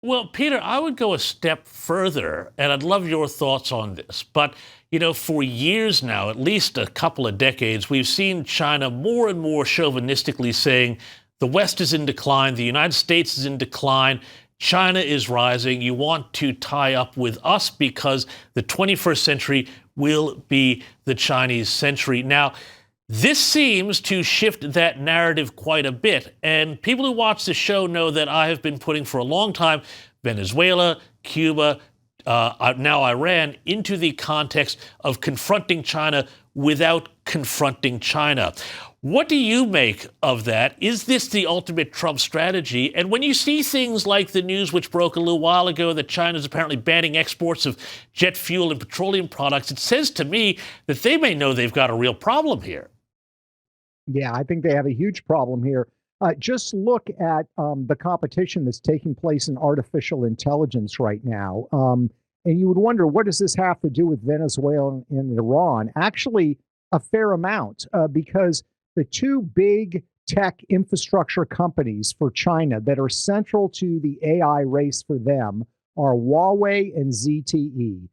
Well, Peter, I would go a step further, and I'd love your thoughts on this. But, for years now, at least a couple of decades, we've seen China more and more chauvinistically saying the West is in decline, the United States is in decline, China is rising. You want to tie up with us because the 21st century will be the Chinese century. Now, this seems to shift that narrative quite a bit. And people who watch the show know that I have been putting for a long time Venezuela, Cuba, now Iran into the context of confronting China without confronting China. What do you make of that? Is this the ultimate Trump strategy? And when you see things like the news which broke a little while ago that China is apparently banning exports of jet fuel and petroleum products, it says to me that they may know they've got a real problem here. Yeah, I think they have a huge problem here. Just look at the competition that's taking place in artificial intelligence right now. And you would wonder, what does this have to do with Venezuela and Iran? Actually, a fair amount, because the two big tech infrastructure companies for China that are central to the AI race for them are Huawei and ZTE.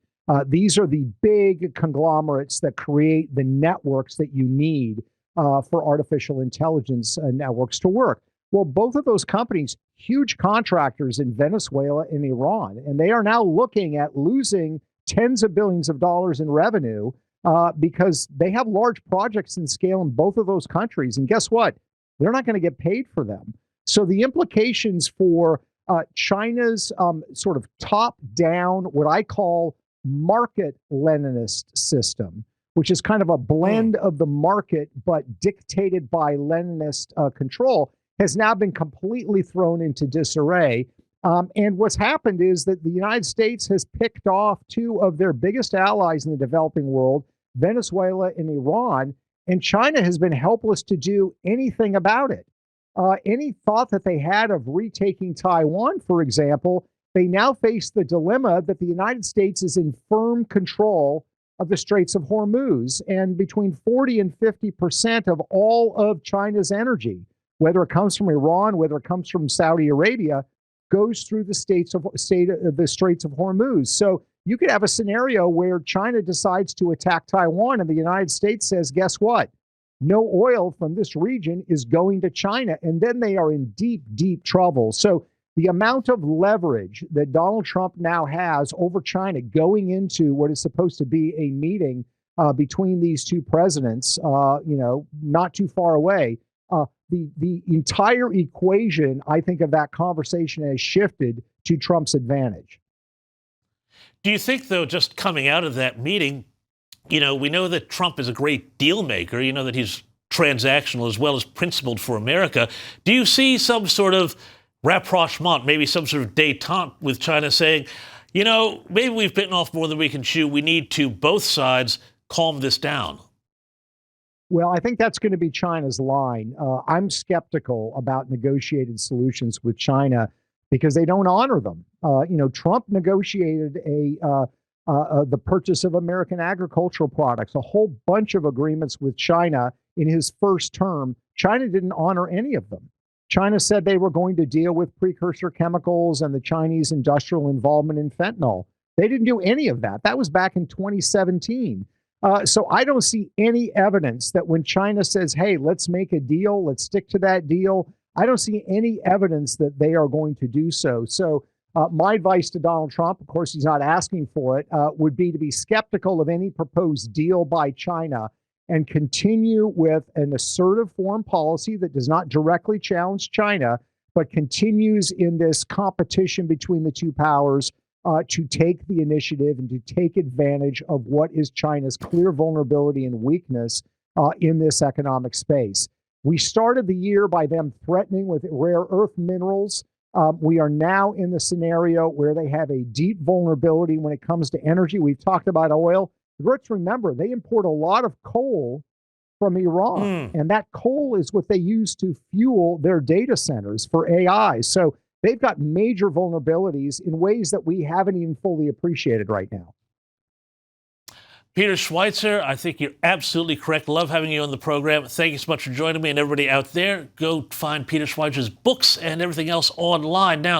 These are the big conglomerates that create the networks that you need for artificial intelligence networks to work. Well, both of those companies, huge contractors in Venezuela and Iran, and they are now looking at losing tens of billions of dollars in revenue because they have large projects in scale in both of those countries. And guess what? They're not going to get paid for them. So the implications for China's sort of top-down, what I call market Leninist system, which is kind of a blend of the market, but dictated by Leninist control, has now been completely thrown into disarray. And what's happened is that the United States has picked off two of their biggest allies in the developing world, Venezuela and Iran, and China has been helpless to do anything about it. Any thought that they had of retaking Taiwan, for example, they now face the dilemma that the United States is in firm control of the Straits of Hormuz, and between 40 and 50% of all of China's energy, whether it comes from Iran, whether it comes from Saudi Arabia, goes through the Straits of Hormuz. So you could have a scenario where China decides to attack Taiwan, and the United States says, guess what? No oil from this region is going to China, and then they are in deep, deep trouble. So the amount of leverage that Donald Trump now has over China going into what is supposed to be a meeting between these two presidents, not too far away, the entire equation, I think, of that conversation has shifted to Trump's advantage. Do you think, though, just coming out of that meeting, we know that Trump is a great deal maker, that he's transactional as well as principled for America. Do you see some sort of rapprochement, maybe some sort of détente with China saying, maybe we've bitten off more than we can chew. We need to, both sides, calm this down? Well, I think that's going to be China's line. I'm skeptical about negotiated solutions with China because they don't honor them. Trump negotiated the purchase of American agricultural products, a whole bunch of agreements with China in his first term. China didn't honor any of them. China said they were going to deal with precursor chemicals and the Chinese industrial involvement in fentanyl. They didn't do any of that. That was back in 2017. So I don't see any evidence that when China says, hey, let's make a deal, let's stick to that deal, I don't see any evidence that they are going to do so. So my advice to Donald Trump, of course, he's not asking for it, would be to be skeptical of any proposed deal by China and continue with an assertive foreign policy that does not directly challenge China, but continues in this competition between the two powers to take the initiative and to take advantage of what is China's clear vulnerability and weakness in this economic space. We started the year by them threatening with rare earth minerals. We are now in the scenario where they have a deep vulnerability when it comes to energy. We've talked about oil. Let's remember, they import a lot of coal from Iran, and that coal is what they use to fuel their data centers for AI. So they've got major vulnerabilities in ways that we haven't even fully appreciated right now. Peter Schweizer, I think you're absolutely correct. Love having you on the program. Thank you so much for joining me, and everybody out there, go find Peter Schweizer's books and everything else online. Now,